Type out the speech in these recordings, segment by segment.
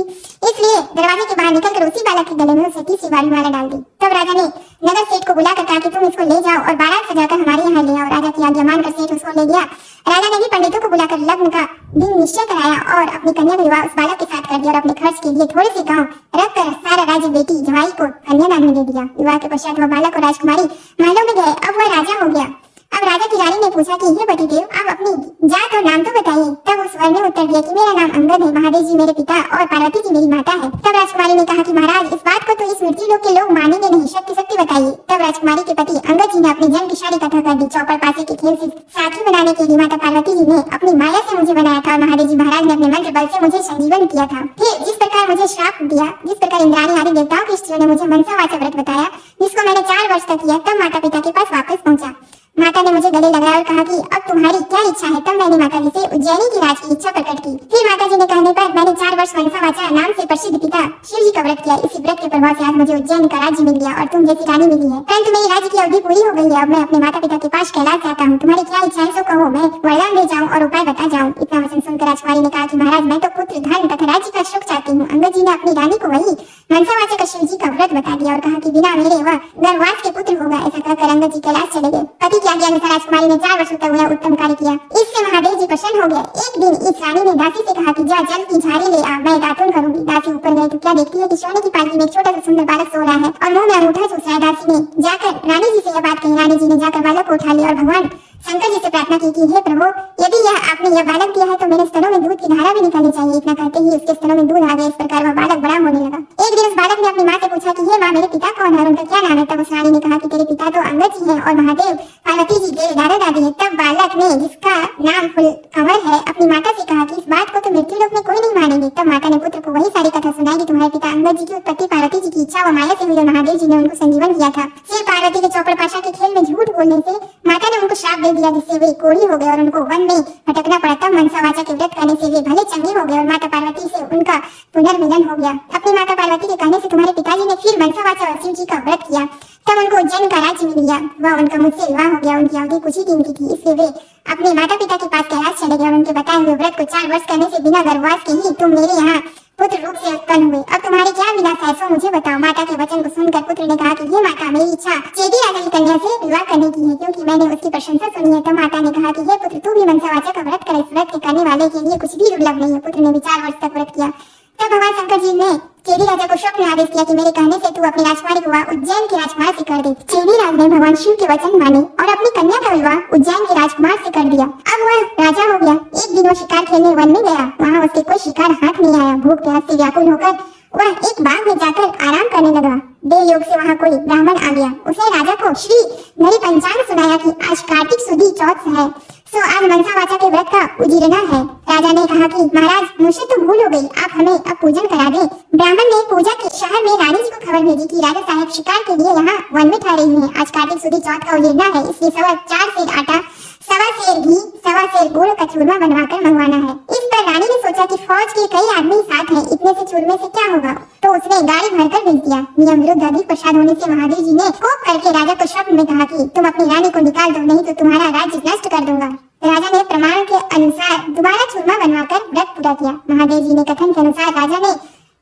इसलिए दरवाजे के बाहर निकलकर उसी बालक के गले में उसे तीसरी बार माला डाल दी। तब राजा ने नगर सेठ को बुलाकर कहा कि तुम इसको ले जाओ और बारात सजाकर हमारे यहाँ ले आओ। राजा की आज्ञा मानकर सेठ उसको ले गया। राजा ने भी पंडितों को बुलाकर लग्न का दिन निश्चय कराया और अपनी कन्या का विवाह उस बालक के साथ कर दिया और अपने खर्च के लिए थोड़े से गांव रखकर सारा राज्य बेटी जवाई को कन्यादान में दे दिया। विवाह के पश्चात वह बालक और राजकुमारी महलों में गए। अब वह राजा हो गया। अब राजा की रानी ने पूछा कि हे पतिदेव, आप अपनी जात और नाम तो बताइए। तब उस वर ने उत्तर दिया कि मेरा नाम अंगद है, महादेव जी मेरे पिता और पार्वती जी मेरी माता है। तब राजकुमारी ने कहा कि महाराज, इस बात को तो इस मृत्यु लोक के लोग मानेंगे नहीं, शक्ति बताइए। तब राजकुमारी के पति अंगद जी ने अपने जन्म की सारी कथा कर दी। चौपड़ पासे के खेल से साथी बनाने के लिए माता पार्वती जी ने अपनी माया से मुझे बनाया था और महादेव जी महाराज ने अपने मंत्र बल से मुझे संजीवन किया था। फिर जिस प्रकार मुझे श्राप दिया, जिस प्रकार इंद्राणी आदि देवताओं की स्त्रियों ने मुझे मनसावाचा व्रत बताया, जिसको मैंने 4 वर्ष तक किया, तब माता पिता के पास वापस पहुंचा। माता ने मुझे गले लगाया और कहा कि अब तुम्हारी क्या इच्छा है। तब मैंने माता जी से उज्जैनी की राज की इच्छा प्रकट की। फिर माता जी ने कहने पर मैंने 4 वर्ष मनसावाचा नाम से प्रसिद्ध पिता शिव जी का व्रत किया। इसी व्रत के प्रभाव से आज मुझे उज्जैन का राज्य मिल गया और तुम जैसी रानी मिली है। परंतु मेरी राज्य की अवधि पूरी हो गई है। अब मैं अपने माता पिता के पास कैलाश जाता हूँ। तुम्हारी क्या इच्छा है सो कहो, मैं वरदान दे जाऊँ और उपाय बता जाऊँ। इतना वचन सुनकर राजकुमारी ने कहा कि महाराज, मैं तो पुत्र धन तथा राज्य का सुख चाहती हूँ। अंगद जी ने अपनी रानी को वही मनसावाचा का शिव जी का व्रत बता दिया और कहा कि बिना मेरे वह गर्भवास के पुत्र होगा। ऐसा कहकर अंगद जी कैलाश चले गए। पति की आज्ञा अनुसार राजकुमारी ने 4 वर्षों तक वह उत्तम कार्य किया। इससे महादेव जी प्रसन्न हो गए। एक दिन इस रानी ने दासी से कहा कि जा जल की झाड़ी ले आ, मैं दातुन करूंगी। दासी ऊपर गई तो क्या देखती है कि सोने की पालकी में एक छोटा सा सुंदर बालक सो रहा है और मुंह में अंगूठा चूस रहा है। दासी ने जाकर रानी जी से यह बात कही। रानी जी ने जाकर बालक को उठा लिया और भगवान शंकर जी से प्रार्थना की कि हे प्रभु, यदि यह आपने यह बालक दिया है तो मेरे स्तनों में दूध की धारा भी निकलनी चाहिए। इतना कहते ही उसके स्तनों में दूध आ गया। इस प्रकार वह बालक बड़ा होने लगा। एक दिन उस बालक ने अपनी माँ से पूछा कि हे माँ, मेरे पिता कौन है और उनका क्या नाम है। तब उस रानी ने कहा कि तेरे पिता तो अंगद जी हैं और महादेव पार्वती जी तेरे दादा दादी है। तब बालक ने, जिसका नाम फुलकमल है, अपनी माता से कहा कि इस बात को तो मृत्यु लोक में कोई नहीं मानेंगे। तब माता ने पुत्र को वही सारी कथा सुनाई कि तुम्हारे पिता अंगद जी की उत्पत्ति पार्वती जी की इच्छा व माया से हुई और महादेव जी ने उनको संजीवन किया था। फिर पार्वती के चौपड़ पाशा के खेल में झूठ बोलने से माता ने उनको श्राप दे दिया, जिससे वे कोढ़ी हो गए और उनको वन में भटकना पड़ा। तब मनसावाचा के व्रत करने से वे भले चंगे हो गए और माता पार्वती से उनका पुनर्मिलन हो गया। अपनी माता पार्वती के कहने से तुम्हारे पिताजी ने फिर मनसावाचा और शिव जी का व्रत किया। तब उनको उज्जैन का राज्य मिल गया। वह उनका मुझसे विवाह हो गया। उनकी अवधि कुछ ही दिन की थी, इसलिए वे अपने माता पिता के पास कैलाश चले गए और उनके बताए हुए व्रत को 4 वर्ष करने से बिना गर्भवास के ही तुम मेरे यहाँ पुत्र रूप से उत्पन्न हुए। अब तुम्हारी क्या विलास है सो मुझे बताओ। माता के वचन को सुनकर पुत्र ने कहा कि ये माता, मेरी इच्छा चेदी राजा की कन्या से विवाह करने की है, क्योंकि मैंने उसकी प्रशंसा सुनी है। तब माता ने कहा कि हे पुत्र, तू भी मनसावाचा का व्रत कर। इस व्रत के करने वाले के लिए कुछ भी दुर्लभ नहीं है। पुत्र ने भी 4 वर्ष तक व्रत किया। तब भगवान शंकर जी ने चेदी राजा को स्वप्न में आदेश किया कि मेरे कहने से तू अपनी राजकुमारी को विवाह उज्जैन के राजकुमार से कर दे। चेदी राज ने भगवान शिव के वचन माने और अपनी कन्या का विवाह उज्जैन के राजकुमार से कर दिया। अब वह राजा हो गया। एक दिन वो शिकार खेलने वन में गया। वहाँ उसके कोई शिकार हाथ नहीं आया। भूख प्यास से व्याकुल होकर वह एक बाग में जाकर आराम करने लगा। देव योग से वहाँ कोई ब्राह्मण आ गया। उसने राजा को श्री नरी पंचांग सुनाया कि आज कार्तिक सुदी चौथ है, सो आज मनसावाचा के व्रत का उजीरना है। राजा ने कहा कि महाराज, मुझसे तो भूल हो गई, आप हमें अब पूजन करा दें। ब्राह्मण ने पूजा के शहर में रानी जी को खबर भेजी कि राजा साहब शिकार के लिए यहाँ वन में ठहरे हुए हैं। आज कार्तिक सुदी चौथ का उजीरना है, इसलिए 4 सेर आटा, 1.25 सेर घी, 1.25 सेर गुड़ का चूरमा बनवाकर मंगवाना है। इस पर रानी ने सोचा कि फौज के कई आदमी साथ हैं, इतने से चूरमे से क्या होगा, तो उसने गाड़ी भरकर भेज दिया। नियम विरुद्ध अधिक प्रसाद होने से महादेव जी ने कोप करके राजा को स्वप्न में कहा कि तुम अपनी रानी को निकाल दो, नहीं तो तुम्हारा राज्य नष्ट कर दूंगा। राजा ने प्रमाण के अनुसार दोबारा चूरमा बनवाकर व्रत पूरा किया। महादेव जी ने कथन के अनुसार राजा ने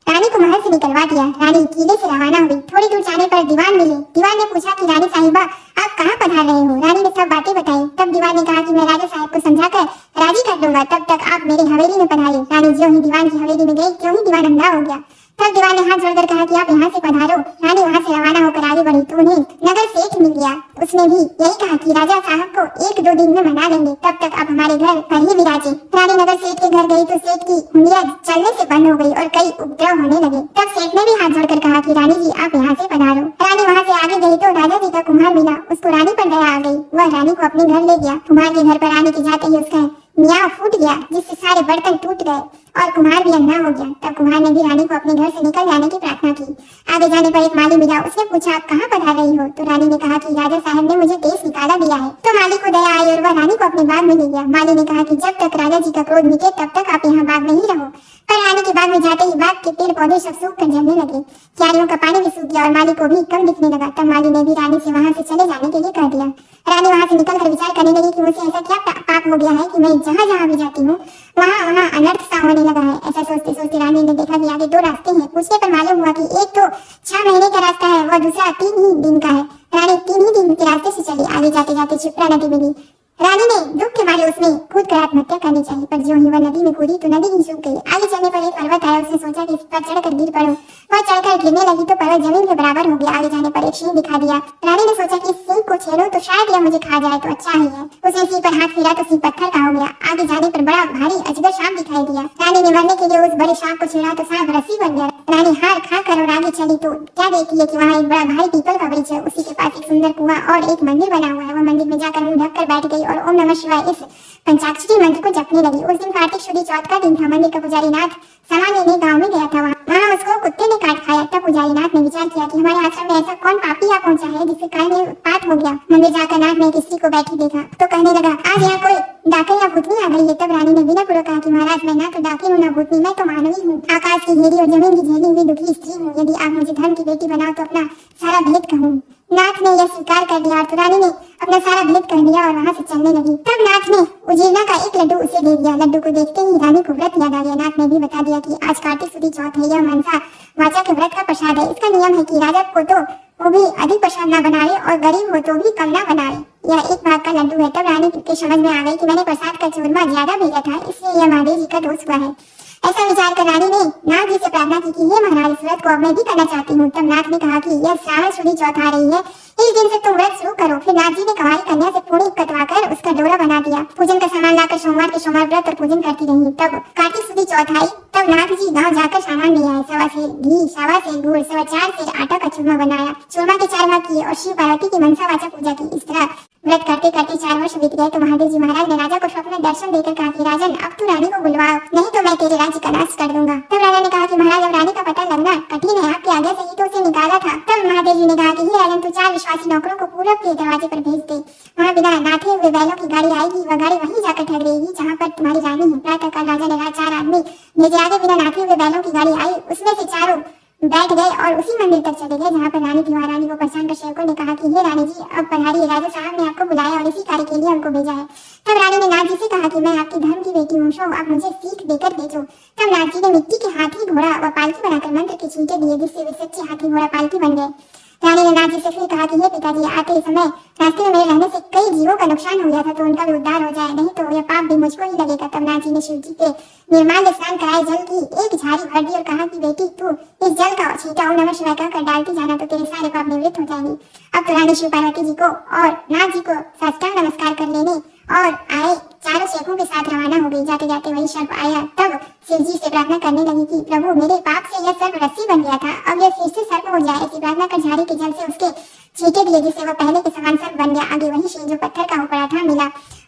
रानी को महल से निकलवा दिया। रानी किले से रवाना हुई। थोड़ी दूर जाने पर दीवान मिले। दीवान ने पूछा कि रानी साहिबा, आप कहाँ पधार रहे हो। रानी ने सब बातें बताई। तब दीवान ने कहा कि मैं राजा साहब को समझाकर राजी कर दूंगा, तब तक आप मेरी हवेली में पधारिए। रानी ज्यों ही दीवान की हवेली में गई, त्यों ही दीवान अंधा हो गया। तब दीवान ने हाथ जोड़कर कहा कि आप यहाँ से पधारो। रानी वहाँ से रवाना होकर आगे बढ़ी तो उन्हें नगर सेठ मिल गया। उसने भी यही कहा कि राजा साहब को 1-2 दिन में मना लेंगे, तब तक आप हमारे घर पर ही विराजे। रानी नगर सेठ के घर गई तो सेठ की उंगलियां चलने से बंद हो गई और कई उपद्रव होने लगे। तब सेठ ने भी हाथ जोड़कर कहा कि रानी जी, आप यहाँ से पधारो। रानी वहाँ से आगे गई तो राजा जी का कुम्हार मिला। उसको रानी पर दया आ गई। वह रानी को अपने घर ले गया। कुम्हार के घर पर रानी के जाते ही उसका मियाँ फूट गया, जिससे सारे बर्तन टूट गए और कुम्हार भी अंधा हो गया। तब कुम्हार ने भी रानी को अपने घर से निकल जाने की प्रार्थना की। आगे जाने पर एक माली मिला। उसने पूछा, आप कहाँ पधार रही हो। तो रानी ने कहा कि राजा साहब ने मुझे देश निकाला दिया है। तो माली को दया आई और वह रानी को अपने बाग में ले गया। माली ने कहा कि जब तक राजा जी का क्रोध मिटे तब तक आप यहाँ बाग में ही रहो। पर रानी के बाग में जाते ही बाग के पेड़ पौधे सब सूख कर जलने लगे। क्यारियों का पानी भी सूख गया और माली को भी कम दिखने लगा। तब माली ने भी रानी से वहाँ से चले जाने के लिए कह दिया। रानी वहाँ से निकलकर विचार करने लगी कि मुझसे ऐसा क्या पाप हो गया है कि मैं जहाँ जहाँ भी जाती हूँ वहाँ अनर्थ सा होने लगा है। ऐसा सोचते सोचते रानी ने देखा कि आगे दो रास्ते हैं। पूछने पर मालूम हुआ कि एक तो 6 महीने का रास्ता है और दूसरा 3 ही दिन का है। रानी 3 ही दिन के रास्ते से चली। आगे जाते जाते क्षिप्रा नदी मिली। रानी ने दुख के मारे उसमें कूद कर आत्महत्या करनी चाहिए, पर जो ही वह नदी में कूदी तो नदी ही सूख गई। आगे चलने पर एक पर्वत आया। उसने सोचा कि इस पर चढ़कर गिर पड़ूं। वह चढ़कर गिरने लगी तो पर्वत जमीन के बराबर हो गया। आगे जाने पर एक सिंह दिखा दिया। रानी ने सोचा कि इस सिंह को छेड़ूं तो शायद यह मुझे खा जाए तो अच्छा ही है। उसने सिंह पर हाथ फेरा तो सिंह पत्थर का हो गया। आगे जाने पर बड़ा भारी अजगर सांप दिखाई दिया। रानी ने मरने के लिए उस बड़े सांप को छेड़ा तो सांप रस्सी बन गया। रानी हार खा कर और आगे चली तो क्या देखती है कि वहाँ एक बड़ा भारी पीपल का वृक्ष है। उसी के पास एक सुंदर कुआं और एक मंदिर बना हुआ है। वह मंदिर में जाकर मुंह ढककर बैठ गई और ओम नमः शिवाय इस पंचाक्षरी मंत्र को जपने लगी। उस दिन कार्तिक शुद्ध चौथ का दिन था। मंदिर का पुजारी नाथ सामान लेने गांव में गया था। वहाँ उसको कुत्ते ने काट खाया। तब पुजारी नाथ ने विचार किया कि हमारे आश्रम में ऐसा कौन पापी आ पहुंचा है जिसके कारण ये उत्पात हो गया। मंदिर जाकर नाथ ने एक स्त्री को बैठी देखा तो कहने लगा, आज यहाँ कोई डाकिन या भूतनी आ गई है। तब रानी ने बिना पूरा कहा कि महाराज मैं ना तो डाकिन हूँ ना भूतनी, मैं तो मानवी हूँ, आकाश की घेरी और जमीन की झेली हुई दुखी स्त्री हूँ। यदि आप मुझे धर्म की बेटी बनाओ तो अपना सारा भेद कहूँ। नाथ ने यह स्वीकार कर लिया तो रानी ने अपना सारा भेद कर दिया और वहाँ से चलने लगी। तब नाथ ने उजीरना का एक लड्डू उसे दे दिया। लड्डू को देखते ही रानी को व्रत याद आ गया। नाथ ने भी बता दिया कि आज कार्तिक शुद्ध चौथ है। यह मनसा वाचा के व्रत का प्रसाद है। इसका नियम है कि राजा को तो वो भी अधिक प्रसाद न बनाए और गरीब हो तो भी कम न बनाए। यह एक भाग का लड्डू है। तब रानी के समझ में आ गई कि मैंने प्रसाद का चूरमा ज्यादा भेजा था, इसलिए यह महादेव जी का दोष हुआ है। ऐसा विचार कर रानी ने नाथ जी से प्रार्थना की कि हे महाराज, इस व्रत को अब मैं भी करना चाहती हूँ। तब नाथ ने कहा कि यह श्रावण शुद्ध चौथ आ रही है, इस दिन से तुम व्रत शुरू करो। फिर नाथ जी ने कुंवारी कन्या से पूरी कटवाकर उसका डोरा बना दिया। पूजन का सामान लाकर सोमवार के सोमवार व्रत और पूजन करती रही। तब कार्तिक शुद्ध चौथ आई। तब नाथ जी गाँव जाकर सामान ले आए। 1.25 सेर घी, 1.25 सेर गुड़, 4.25 सेर आटा का चूरमा बनाया। चूरमा के 4 भाग किए और शिव पार्वती की मनसा वाचा पूजा की। इस तरह व्रत करते करते 4 वर्ष बीत गए तो महादेव जी महाराज ने राजा को स्वप्न में दर्शन देकर कहा कि राजन, अब तू रानी को बुलवाओ, नहीं तो मैं तेरे राज्य का नाश कर दूंगा। तब राजा ने कहा कि महाराज, अब रानी का पता लगना कठिन है, आपकी आज्ञा से ही तो उसे निकाला था। तब महादेव जी ने कहा कि हे राजन, तू 4 विश्वासी नौकरों को पूरब के दरवाजे पर भेज दे। वहाँ बिना नाथे हुए बैलों की गाड़ी आएगी। वह गाड़ी वहीं जाकर ठहरेगी जहाँ पर तुम्हारी रानी है। प्रातःकाल राजा ने 4 आदमी भेजे। आगे बिना नाथे हुए बैलों की गाड़ी आई। उसमें से चारों बैठ गए और उसी मंदिर तक चले गए जहाँ पर रानी थी। रानी को पहचान कर सेवकों ने कहा कि हे रानी जी, अब पधारिए, राजा साहब ने आपको बुलाया और इसी कार्य के लिए हमको भेजा है। तब रानी ने नाथ जी से कहा कि मैं आपकी धर्म की बेटी हूँ, सो आप मुझे सीख देकर भेजो। तब नाथ जी ने मिट्टी के हाथी, घोड़ा व पालकी बनाकर मंत्र के छींटे दिए, जिससे वे सच्चे हाथी घोड़ा पालकी बन गए। रानी ने नाथ जी से फिर कहा कि हे पिताजी, आते समय रास्ते में मेरे रहने से कई जीवों का नुकसान हो गया था, तो उनका भी उद्धार हो जाए, नहीं तो यह पाप भी मुझको ही लगेगा। तब नाथ जी ने शिव जी के निर्माल्य स्नान कराए, जल की एक झाड़ी भर दी और कहा कि बेटी, तू इस जल का छींटा ओम नमः शिवाय कहकर डालती जाना तो तेरे सारे पाप निवृत्त हो जाएंगे। अब तो रानी शिव पार्वती जी को और नाथ जी को साष्टांग नमस्कार कर लेने और आए चारों शेखों के साथ रवाना हो गई। जाते जाते वही सर्प आया। तब शिव जी से प्रार्थना करने लगी कि प्रभु, मेरे पाप से यह सर्प रस्सी बन गया था, अब यह फिर से सर्प हो जाए। ऐसी प्रार्थना कर झाड़ी के जल से उसके छींटे दिए, जिससे वह पहले के समान सर्प बन गया। आगे वही शेर जो पत्थर का हो पड़ा था मिला,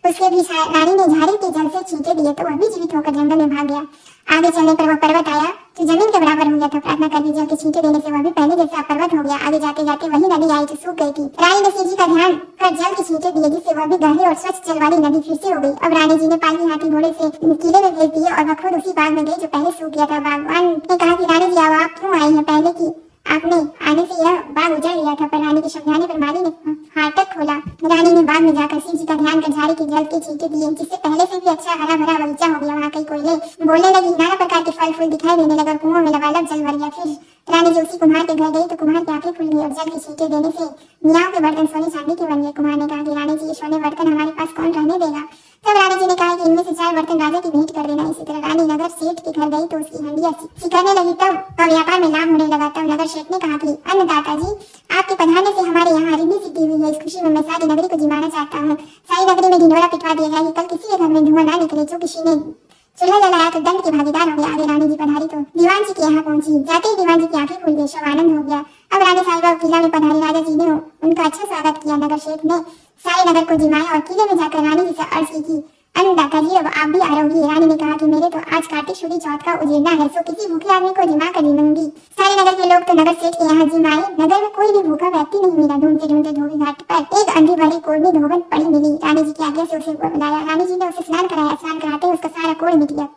उसके भी रानी ने झाड़ी के जल से छींटे दिए तो वह भी जीवित होकर जंगल में भाग गया। आगे चलने पर वह पर्वत आया जो जमीन के बराबर हो गया था। प्रार्थना करके जल के छींटे देने से वह भी पहले जैसा पर्वत हो गया। आगे जाते जाते वही नदी आई जो सूख गई थी। रानी ने शिव जी का ध्यान कर जल के छींटे दिए, जिससे वह भी गहरी और स्वच्छ जल वाली नदी फिर से हो गई। अब रानी जी ने पालकी हाथी घोड़े से किले में भेज दिए और वह खुद उसी बाग में गई जो पहले सूख गया था। बागवान ने कहा कि रानी जी, आप क्यों आई हैं? पहले की आपने आने से यह बाग उजड़ गया था। पर रानी के समझाने पर माली ने फाटक खोला। रानी ने बाग में जाकर शिव जी का ध्यान कर झाड़ी के जल के छींटे दिए, जिससे पहले से भी अच्छा हरा भरा बगीचा हो गया। वहाँ कई कोयले बोलने लगी, नाना प्रकार के फल फूल दिखाई देने लगा। कुओं में लबालब जल भर गया। फिर रानी जी उसी कुम्हार के घर गई तो कुम्हार की आंखें खुल गई और जल के छींटे देने से मियाओं के बर्तन सोने चांदी के बन गए। कुम्हार ने कहा कि रानी जी, ये सोने बर्तन हमारे पास कौन रहने देगा? तब रानी जी ने कहा कि इनमें से 4 बर्तन राजा की भेंट कर देना। इसी तरह रानी नगर सेठ के घर गई तो उसकी हंडिया सिखाने लगी। तब व्यापार में लाभ होने लगा। तब नगर सेठ ने कहा कि अन्नदाता जी, आपके पधारने से हमारे यहाँ रिद्धि सिद्धि हुई है। इस खुशी में मैं सारी नगरी को जिमाना चाहता हूँ। सारी नगरी में ढिंढोरा पिटवा दिया जाए, कल किसी के घर में धुआं ना निकले। जो किसी ने चूल्हा जलाया तो दंड के भागीदार हो गया। आगे रानी जी पधारी तो दीवान जी के यहाँ पहुंची। जाते ही दीवान जी की आंखें खुल गई, सब आनंद हो गया। अब रानी साहिबा किला में पधारी। राजा जी ने उनका अच्छा स्वागत किया। नगर शेख ने सारे नगर को जिमाया और किले में जाकर रानी जी से अर्ज की कि अन्नदाता जी, अब आप भी आरोगी। रानी ने कहा कि मेरे तो आज कार्तिक शुद्ध चौथ का उजेड़ना है, सो किसी भूखे आदमी को जिमा कर जिमूंगी। सारे नगर के लोग तो नगर सेठ के यहाँ जिमाए। नगर में कोई भी भूखा व्यक्ति नहीं मिला। ढूंढते ढूंढते धोबी घाट पर एक अंधी भरी कोढ़नी धोबन पड़ी मिली। रानी जी की आज्ञा से उसे बुलाया। रानी जी ने उसे स्नान कराया। स्नान कराते उसका सारा कोढ़ मिट गया।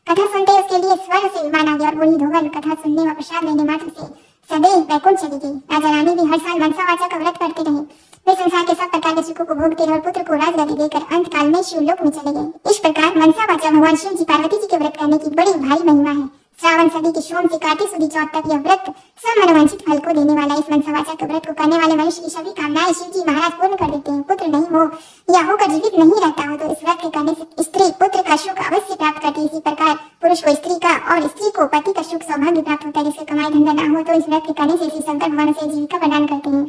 कथा सुनते उसके लिए स्वर्ग से विमान आ गया और वही धोबन कथा सुनने व प्रसाद लेने मात्र से सदैव वैकुंठ चली गई। राजा रानी भी हर साल मनसा वाचा का व्रत करते रहे। वे संसार के सब प्रकार के सुखों को भोगते रहे और पुत्र को राजगद्दी देकर अंत काल में शिवलोक में चले गए। इस प्रकार मनसा वाचा भगवान शिव जी पार्वती जी के व्रत करने की बड़ी भारी महिमा है। श्रावण सदी के सोम से कार्तिक सुदी चौथ तक यह व्रत सब मनोवांछित फल को देने वाला। इस मनसा वाचा के व्रत को करने वाले मनुष्य की सभी कामनाएं शिव जी महाराज पूर्ण कर देते हैं। पुत्र नहीं हो या होकर जीवित नहीं रहता हो तो इस व्रत के करने से स्त्री पुत्र का सुख अवश्य प्राप्त करती है। इसी प्रकार पुरुष को स्त्री का और स्त्री को पति का सुख सौभाग्य प्राप्त होता है। जिससे कमाई धंधा ना हो तो इस व्रत के करने से श्री शंकर भगवान से जीविका प्रदान करते हैं।